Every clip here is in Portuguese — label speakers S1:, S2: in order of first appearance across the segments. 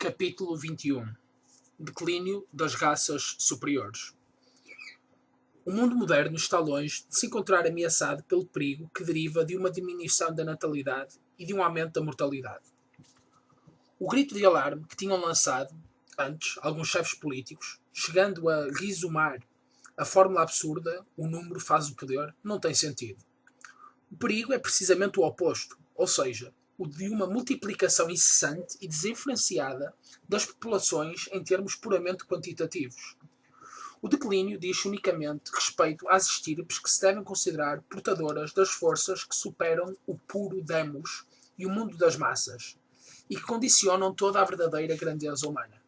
S1: Capítulo 21. Declínio das raças superiores. O mundo moderno está longe de se encontrar ameaçado pelo perigo que deriva de uma diminuição da natalidade e de um aumento da mortalidade. O grito de alarme que tinham lançado antes alguns chefes políticos, chegando a resumar a fórmula absurda "o número faz o poder", não tem sentido. O perigo é precisamente o oposto, ou seja, o de uma multiplicação incessante e desenfreada das populações em termos puramente quantitativos. O declínio diz unicamente respeito às estirpes que se devem considerar portadoras das forças que superam o puro demos e o mundo das massas, e que condicionam toda a verdadeira grandeza humana.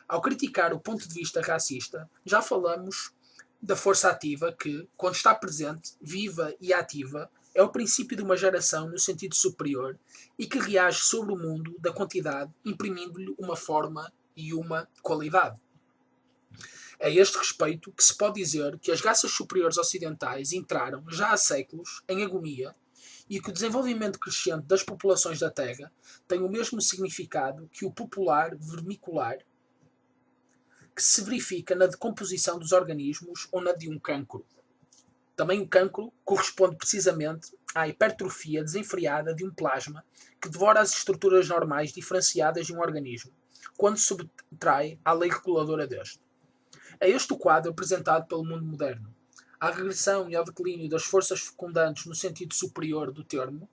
S1: Ao criticar o ponto de vista racista, já falamos da força ativa que, quando está presente, viva e ativa, é o princípio de uma geração no sentido superior e que reage sobre o mundo da quantidade, imprimindo-lhe uma forma e uma qualidade. É a este respeito que se pode dizer que as raças superiores ocidentais entraram, já há séculos, em agonia e que o desenvolvimento crescente das populações da Terra tem o mesmo significado que o popular vermicular que se verifica na decomposição dos organismos ou na de um cancro. Também o cancro corresponde precisamente à hipertrofia desenfreada de um plasma que devora as estruturas normais diferenciadas de um organismo, quando se subtrai à lei reguladora deste. É este o quadro apresentado pelo mundo moderno. À regressão e ao declínio das forças fecundantes no sentido superior do termo,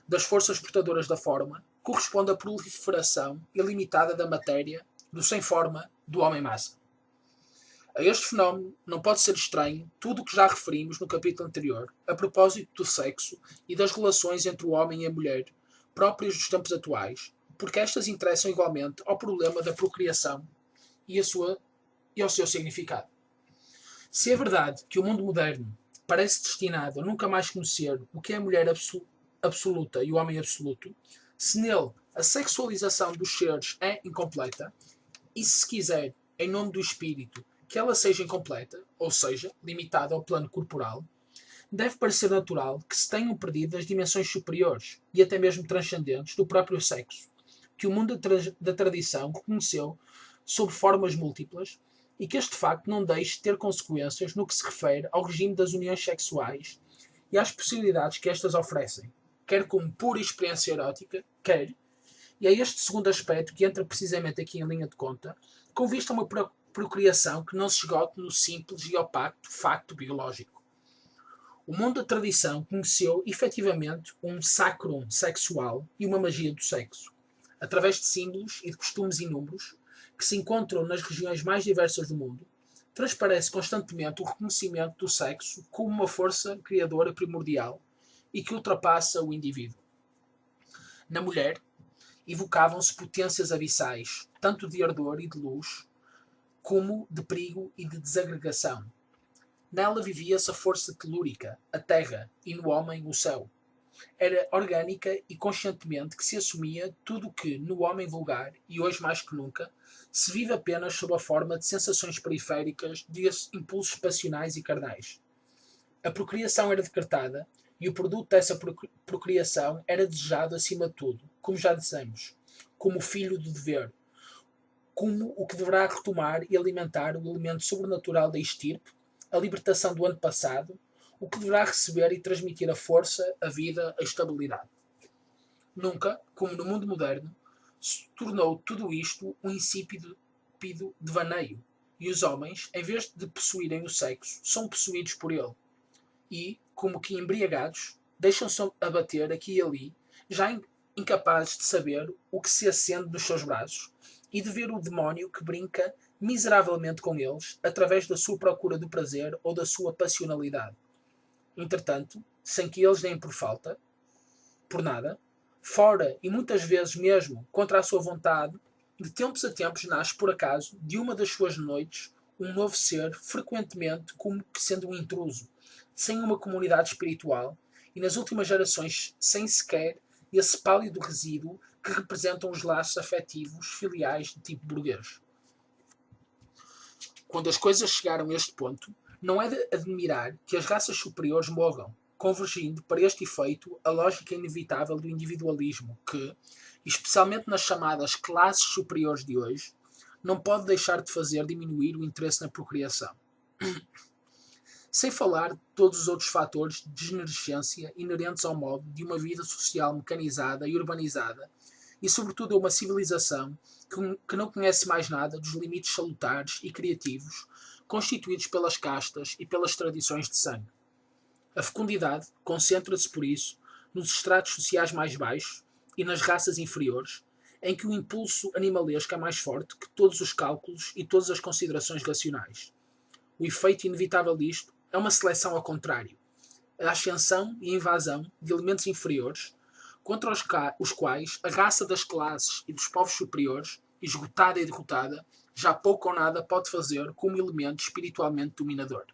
S1: das forças portadoras da forma, corresponde a proliferação ilimitada da matéria, do sem forma, do homem-massa. A este fenómeno não pode ser estranho tudo o que já referimos no capítulo anterior, a propósito do sexo e das relações entre o homem e a mulher, próprias dos tempos atuais, porque estas interessam igualmente ao problema da procriação e ao seu significado. Se é verdade que o mundo moderno parece destinado a nunca mais conhecer o que é a mulher absoluta e o homem absoluto, se nele a sexualização dos seres é incompleta, e se quiser, em nome do espírito, que ela seja incompleta, ou seja, limitada ao plano corporal, deve parecer natural que se tenham perdido as dimensões superiores e até mesmo transcendentes do próprio sexo, que o mundo da tradição reconheceu sob formas múltiplas e que este facto não deixe de ter consequências no que se refere ao regime das uniões sexuais e às possibilidades que estas oferecem, quer como pura experiência erótica, quer, e é este segundo aspecto que entra precisamente aqui em linha de conta, com vista a uma procriação que não se esgote no simples e opaco facto biológico. O mundo da tradição conheceu efetivamente um sacrum sexual e uma magia do sexo, através de símbolos e de costumes inúmeros que se encontram nas regiões mais diversas do mundo. Transparece constantemente o reconhecimento do sexo como uma força criadora primordial e que ultrapassa o indivíduo. Na mulher, evocavam-se potências abissais, tanto de ardor e de luz, como de perigo e de desagregação. Nela vivia-se a força telúrica, a terra, e no homem o céu. Era orgânica e conscientemente que se assumia tudo o que, no homem vulgar, e hoje mais que nunca, se vive apenas sob a forma de sensações periféricas de impulsos passionais e carnais. A procriação era decretada, e o produto dessa procriação era desejado acima de tudo, como já dissemos, como o filho do dever, como o que deverá retomar e alimentar o elemento sobrenatural da estirpe, a libertação do antepassado, o que deverá receber e transmitir a força, a vida, a estabilidade. Nunca, como no mundo moderno, se tornou tudo isto um insípido devaneio, e os homens, em vez de possuírem o sexo, são possuídos por ele, e, como que embriagados, deixam-se abater aqui e ali, já incapazes de saber o que se acende nos seus braços, e de ver o demónio que brinca miseravelmente com eles, através da sua procura do prazer ou da sua passionalidade. Entretanto, sem que eles deem por falta, por nada, fora e muitas vezes mesmo contra a sua vontade, de tempos a tempos nasce por acaso, de uma das suas noites, um novo ser, frequentemente como que sendo um intruso, sem uma comunidade espiritual, e nas últimas gerações sem sequer esse pálido resíduo que representam os laços afetivos filiais de tipo burguês. Quando as coisas chegaram a este ponto, não é de admirar que as raças superiores morram, convergindo para este efeito a lógica inevitável do individualismo que, especialmente nas chamadas classes superiores de hoje, não pode deixar de fazer diminuir o interesse na procriação. Sem falar de todos os outros fatores de degenerescência inerentes ao modo de uma vida social mecanizada e urbanizada e, sobretudo, a uma civilização que não conhece mais nada dos limites salutares e criativos constituídos pelas castas e pelas tradições de sangue. A fecundidade concentra-se, por isso, nos estratos sociais mais baixos e nas raças inferiores, em que o impulso animalesco é mais forte que todos os cálculos e todas as considerações racionais. O efeito inevitável disto é uma seleção ao contrário, a ascensão e a invasão de elementos inferiores, contra os quais a raça das classes e dos povos superiores, esgotada e derrotada, já pouco ou nada pode fazer como elemento espiritualmente dominador.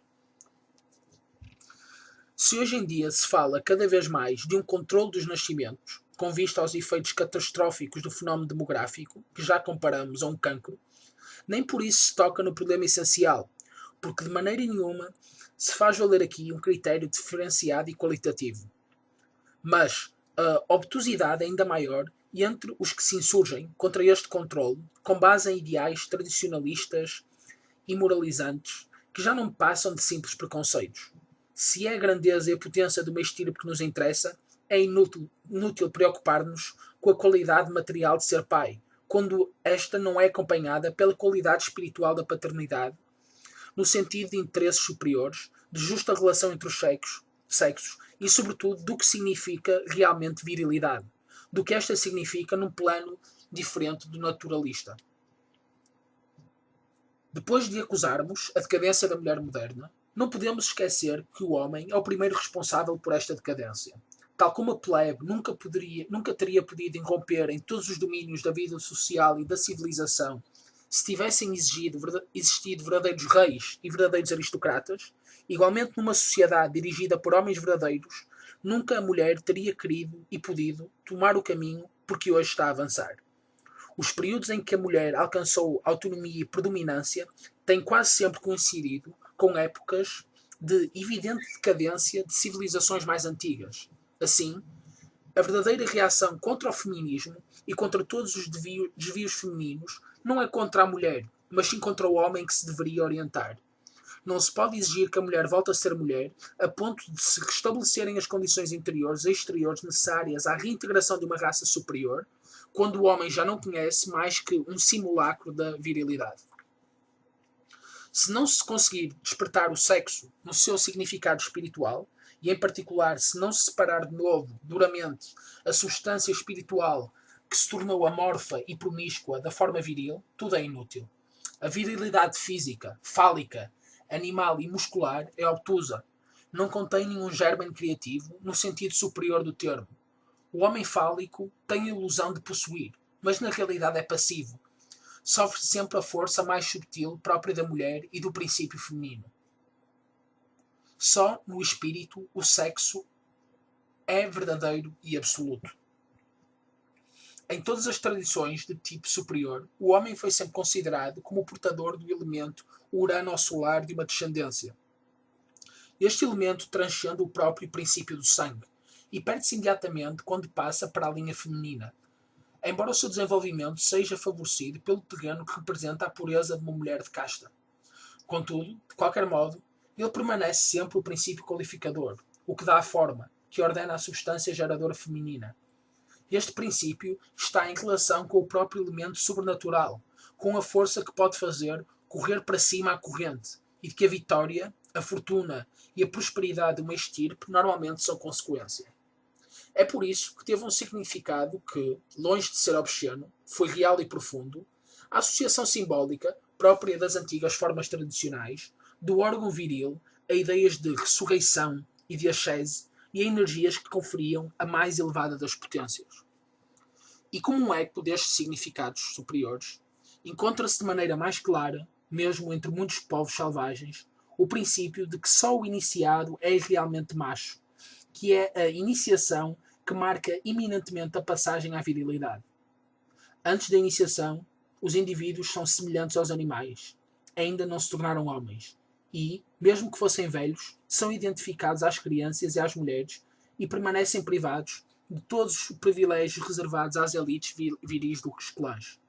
S1: Se hoje em dia se fala cada vez mais de um controle dos nascimentos, com vista aos efeitos catastróficos do fenómeno demográfico, que já comparamos a um cancro, nem por isso se toca no problema essencial, porque de maneira nenhuma se faz valer aqui um critério diferenciado e qualitativo. Mas a obtusidade é ainda maior entre os que se insurgem contra este controle, com base em ideais tradicionalistas e moralizantes, que já não passam de simples preconceitos. Se é a grandeza e a potência de uma estirpe que nos interessa, é inútil preocupar-nos com a qualidade material de ser pai, quando esta não é acompanhada pela qualidade espiritual da paternidade, no sentido de interesses superiores, de justa relação entre os sexos e, sobretudo, do que significa realmente virilidade, do que esta significa num plano diferente do naturalista. Depois de acusarmos a decadência da mulher moderna, não podemos esquecer que o homem é o primeiro responsável por esta decadência. Tal como a plebe nunca teria podido irromper em todos os domínios da vida social e da civilização se tivessem existido verdadeiros reis e verdadeiros aristocratas, igualmente numa sociedade dirigida por homens verdadeiros, nunca a mulher teria querido e podido tomar o caminho por que hoje está a avançar. Os períodos em que a mulher alcançou autonomia e predominância têm quase sempre coincidido com épocas de evidente decadência de civilizações mais antigas. Assim, a verdadeira reação contra o feminismo e contra todos os desvios femininos não é contra a mulher, mas sim contra o homem que se deveria orientar. Não se pode exigir que a mulher volte a ser mulher a ponto de se restabelecerem as condições interiores e exteriores necessárias à reintegração de uma raça superior, quando o homem já não conhece mais que um simulacro da virilidade. Se não se conseguir despertar o sexo no seu significado espiritual, e em particular se não se separar de novo, duramente, a substância espiritual que se tornou amorfa e promíscua da forma viril, tudo é inútil. A virilidade física, fálica, animal e muscular é obtusa. Não contém nenhum germen criativo no sentido superior do termo. O homem fálico tem a ilusão de possuir, mas na realidade é passivo. Sofre sempre a força mais subtil própria da mulher e do princípio feminino. Só no espírito o sexo é verdadeiro e absoluto. Em todas as tradições de tipo superior, o homem foi sempre considerado como o portador do elemento urano-solar de uma descendência. Este elemento transcende o próprio princípio do sangue e perde-se imediatamente quando passa para a linha feminina, embora o seu desenvolvimento seja favorecido pelo terreno que representa a pureza de uma mulher de casta. Contudo, de qualquer modo, ele permanece sempre o princípio qualificador, o que dá a forma, que ordena a substância geradora feminina. Este princípio está em relação com o próprio elemento sobrenatural, com a força que pode fazer correr para cima a corrente, e de que a vitória, a fortuna e a prosperidade de uma estirpe normalmente são consequência. É por isso que teve um significado que, longe de ser obsceno, foi real e profundo, a associação simbólica, própria das antigas formas tradicionais, do órgão viril a ideias de ressurreição e de ascese e a energias que conferiam a mais elevada das potências. E como um eco destes significados superiores, encontra-se de maneira mais clara, mesmo entre muitos povos selvagens, o princípio de que só o iniciado é realmente macho, que é a iniciação que marca iminentemente a passagem à virilidade. Antes da iniciação, os indivíduos são semelhantes aos animais, ainda não se tornaram homens, e, mesmo que fossem velhos, são identificados às crianças e às mulheres e permanecem privados de todos os privilégios reservados às elites viris dos clãs.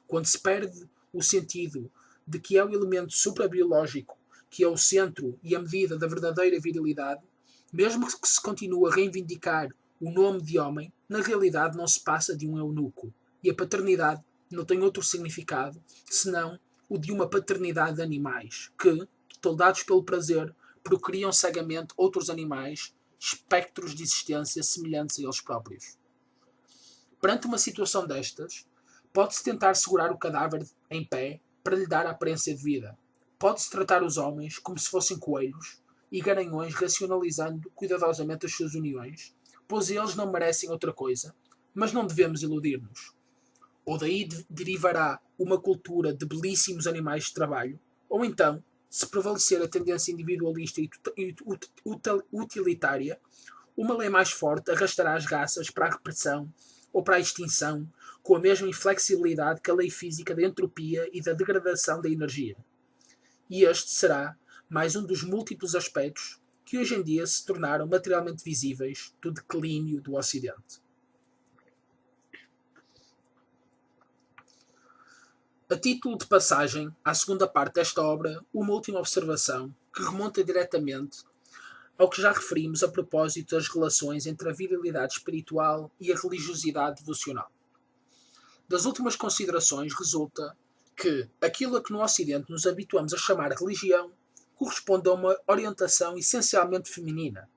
S1: Quando se perde o sentido de que é o elemento suprabiológico que é o centro e a medida da verdadeira virilidade, mesmo que se continue a reivindicar o nome de homem, na realidade não se passa de um eunuco, e a paternidade não tem outro significado senão o de uma paternidade de animais, que, toldados pelo prazer, procriam cegamente outros animais, espectros de existência semelhantes a eles próprios. Perante uma situação destas, pode-se tentar segurar o cadáver em pé para lhe dar a aparência de vida. Pode-se tratar os homens como se fossem coelhos e garanhões, racionalizando cuidadosamente as suas uniões, pois eles não merecem outra coisa, mas não devemos iludir-nos. Ou daí derivará uma cultura de belíssimos animais de trabalho, ou então, se prevalecer a tendência individualista e utilitária, uma lei mais forte arrastará as raças para a repressão ou para a extinção, com a mesma inflexibilidade que a lei física da entropia e da degradação da energia. E este será mais um dos múltiplos aspectos que hoje em dia se tornaram materialmente visíveis do declínio do Ocidente. A título de passagem à segunda parte desta obra, uma última observação que remonta diretamente ao que já referimos a propósito das relações entre a virilidade espiritual e a religiosidade devocional. Das últimas considerações resulta que aquilo a que no Ocidente nos habituamos a chamar religião corresponde a uma orientação essencialmente feminina.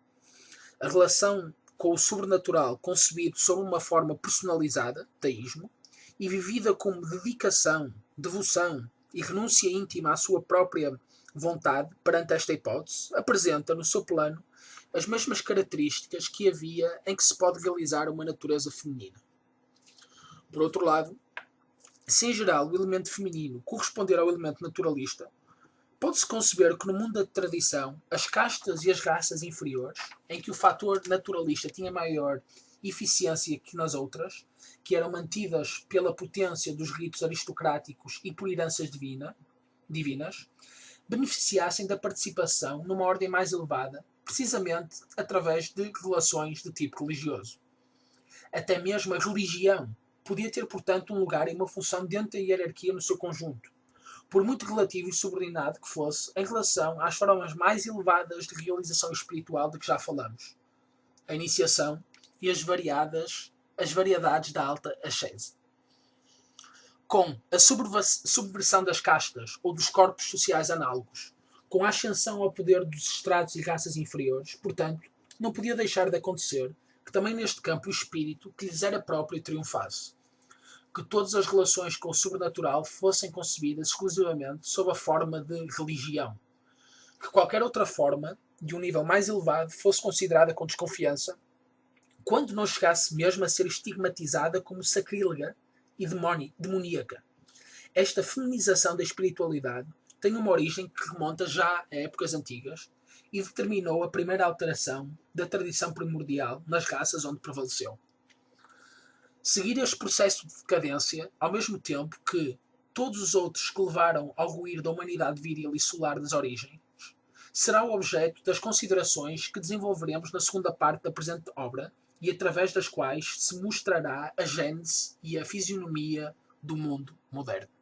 S1: A relação com o sobrenatural concebido sob uma forma personalizada, teísmo, e vivida como dedicação, devoção e renúncia íntima à sua própria vontade perante esta hipótese, apresenta no seu plano as mesmas características que havia em que se pode realizar uma natureza feminina. Por outro lado, se em geral o elemento feminino corresponder ao elemento naturalista, pode-se conceber que no mundo da tradição, as castas e as raças inferiores, em que o fator naturalista tinha maior eficiência que nas outras, que eram mantidas pela potência dos ritos aristocráticos e por heranças divinas, beneficiassem da participação numa ordem mais elevada, precisamente através de relações de tipo religioso. Até mesmo a religião podia ter, portanto, um lugar e uma função dentro da hierarquia no seu conjunto, por muito relativo e subordinado que fosse em relação às formas mais elevadas de realização espiritual de que já falamos, a iniciação e as variedades da alta ascese. Com a subversão das castas ou dos corpos sociais análogos, com a ascensão ao poder dos estratos e raças inferiores, portanto, não podia deixar de acontecer que também neste campo o espírito que lhes era próprio triunfasse. Que todas as relações com o sobrenatural fossem concebidas exclusivamente sob a forma de religião. Que qualquer outra forma, de um nível mais elevado, fosse considerada com desconfiança, quando não chegasse mesmo a ser estigmatizada como sacrílega e demoníaca. Esta feminização da espiritualidade tem uma origem que remonta já a épocas antigas e determinou a primeira alteração da tradição primordial nas raças onde prevaleceu. Seguir este processo de decadência, ao mesmo tempo que todos os outros que levaram ao ruir da humanidade viril e solar das origens, será o objeto das considerações que desenvolveremos na segunda parte da presente obra e através das quais se mostrará a gênese e a fisionomia do mundo moderno.